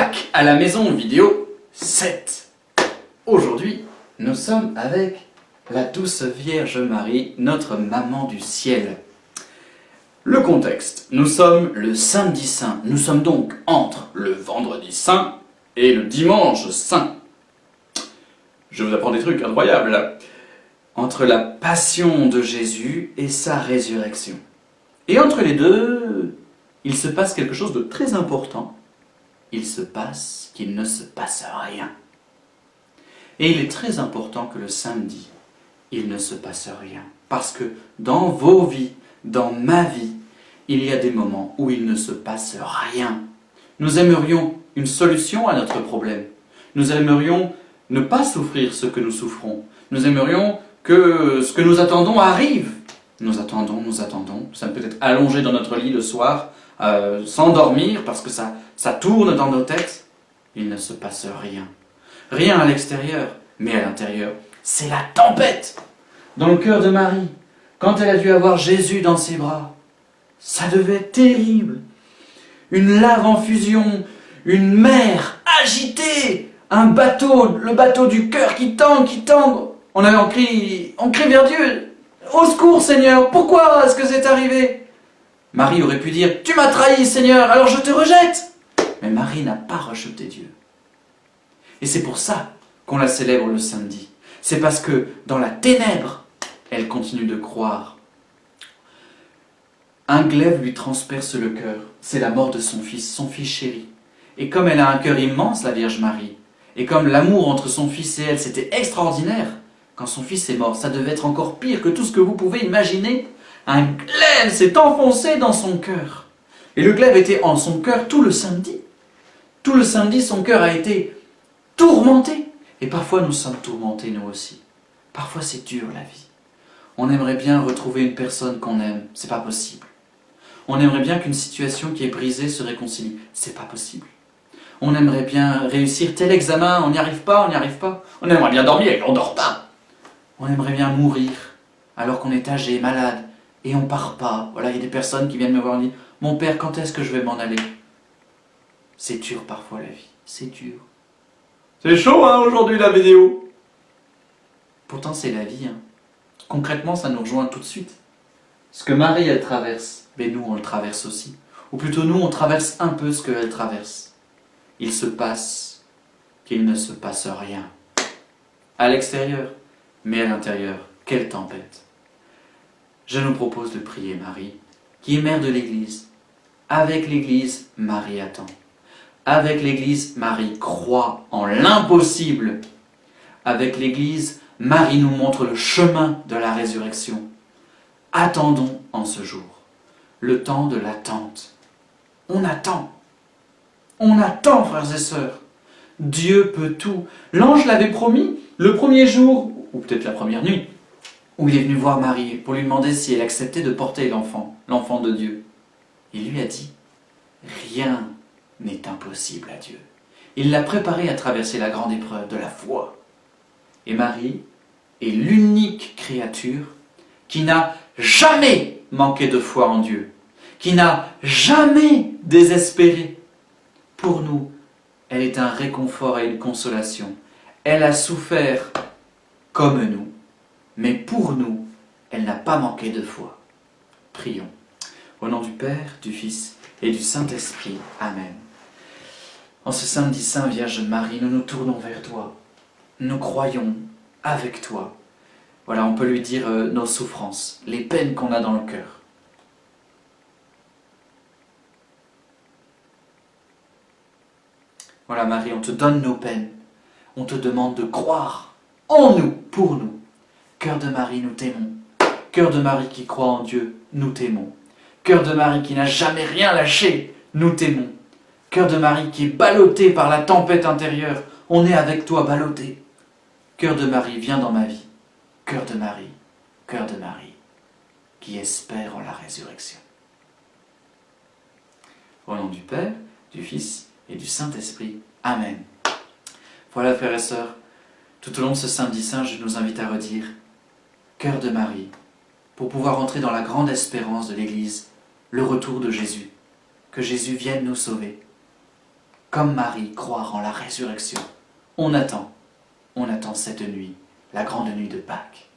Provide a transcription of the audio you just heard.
Pâques à la maison vidéo 7. Aujourd'hui, nous sommes avec la douce Vierge Marie, notre maman du ciel. Le contexte, nous sommes le samedi saint, nous sommes donc entre le vendredi saint et le dimanche saint. Je vous apprends des trucs incroyables là. Entre la passion de Jésus et sa résurrection. Et entre les deux, il se passe quelque chose de très important. Il se passe qu'il ne se passe rien. Et il est très important que le samedi, il ne se passe rien. Parce que dans vos vies, dans ma vie, il y a des moments où il ne se passe rien. Nous aimerions une solution à notre problème. Nous aimerions ne pas souffrir ce que nous souffrons. Nous aimerions que ce que nous attendons arrive. Nous attendons. Nous sommes peut-être allongés dans notre lit le soir, sans dormir, parce que ça tourne dans nos têtes. Il ne se passe rien. Rien à l'extérieur, mais à l'intérieur, c'est la tempête. Dans le cœur de Marie, quand elle a dû avoir Jésus dans ses bras, ça devait être terrible. Une lave en fusion, une mer agitée, un bateau, le bateau du cœur qui tangue. On crie vers Dieu. Au secours, Seigneur, pourquoi est-ce que c'est arrivé? Marie aurait pu dire, tu m'as trahi, Seigneur, alors je te rejette. Mais Marie n'a pas rejeté Dieu. Et c'est pour ça qu'on la célèbre le samedi. C'est parce que dans la ténèbre, elle continue de croire. Un glaive lui transperce le cœur. C'est la mort de son fils chéri. Et comme elle a un cœur immense, la Vierge Marie, et comme l'amour entre son fils et elle, c'était extraordinaire, quand son fils est mort, ça devait être encore pire que tout ce que vous pouvez imaginer. Un glaive s'est enfoncé dans son cœur. Et le glaive était en son cœur tout le samedi. Tout le samedi, son cœur a été tourmenté. Et parfois, nous sommes tourmentés, nous aussi. Parfois, c'est dur, la vie. On aimerait bien retrouver une personne qu'on aime. C'est pas possible. On aimerait bien qu'une situation qui est brisée se réconcilie. C'est pas possible. On aimerait bien réussir tel examen. On n'y arrive pas. On aimerait bien dormir et on dort pas. On aimerait bien mourir alors qu'on est âgé, malade, et on part pas. Voilà, il y a des personnes qui viennent me voir et me disent « Mon père, quand est-ce que je vais m'en aller ?» C'est dur parfois la vie, c'est dur. C'est chaud aujourd'hui la vidéo. Pourtant c'est la vie. Concrètement ça nous rejoint tout de suite. Ce que Marie elle traverse, mais nous on le traverse aussi. Ou plutôt nous on traverse un peu ce qu'elle traverse. Il se passe qu'il ne se passe rien. À l'extérieur, mais à l'intérieur, quelle tempête. Je nous propose de prier Marie, qui est mère de l'Église. Avec l'Église, Marie attend. Avec l'Église, Marie croit en l'impossible. Avec l'Église, Marie nous montre le chemin de la résurrection. Attendons en ce jour, le temps de l'attente. On attend. On attend, frères et sœurs. Dieu peut tout. L'ange l'avait promis le premier jour, ou peut-être la première nuit, où il est venu voir Marie pour lui demander si elle acceptait de porter l'enfant de Dieu. Il lui a dit, rien n'est impossible à Dieu. Il l'a préparée à traverser la grande épreuve de la foi. Et Marie est l'unique créature qui n'a jamais manqué de foi en Dieu, qui n'a jamais désespéré. Pour nous, elle est un réconfort et une consolation. Elle a souffert comme nous, mais pour nous, elle n'a pas manqué de foi. Prions. Au nom du Père, du Fils et du Saint-Esprit. Amen. En ce samedi saint, Vierge Marie, nous nous tournons vers toi. Nous croyons avec toi. Voilà, on peut lui dire nos souffrances, les peines qu'on a dans le cœur. Voilà Marie, on te donne nos peines. On te demande de croire en nous, pour nous. Cœur de Marie, nous t'aimons. Cœur de Marie qui croit en Dieu, nous t'aimons. Cœur de Marie qui n'a jamais rien lâché, nous t'aimons. Cœur de Marie qui est ballotté par la tempête intérieure, on est avec toi ballotté. Cœur de Marie, viens dans ma vie. Cœur de Marie, qui espère en la résurrection. Au nom du Père, du Fils et du Saint-Esprit. Amen. Voilà, frères et sœurs, tout au long de ce samedi saint, je nous invite à redire Cœur de Marie, pour pouvoir entrer dans la grande espérance de l'Église, le retour de Jésus, que Jésus vienne nous sauver. comme Marie, croire en la résurrection. On attend cette nuit, la grande nuit de Pâques.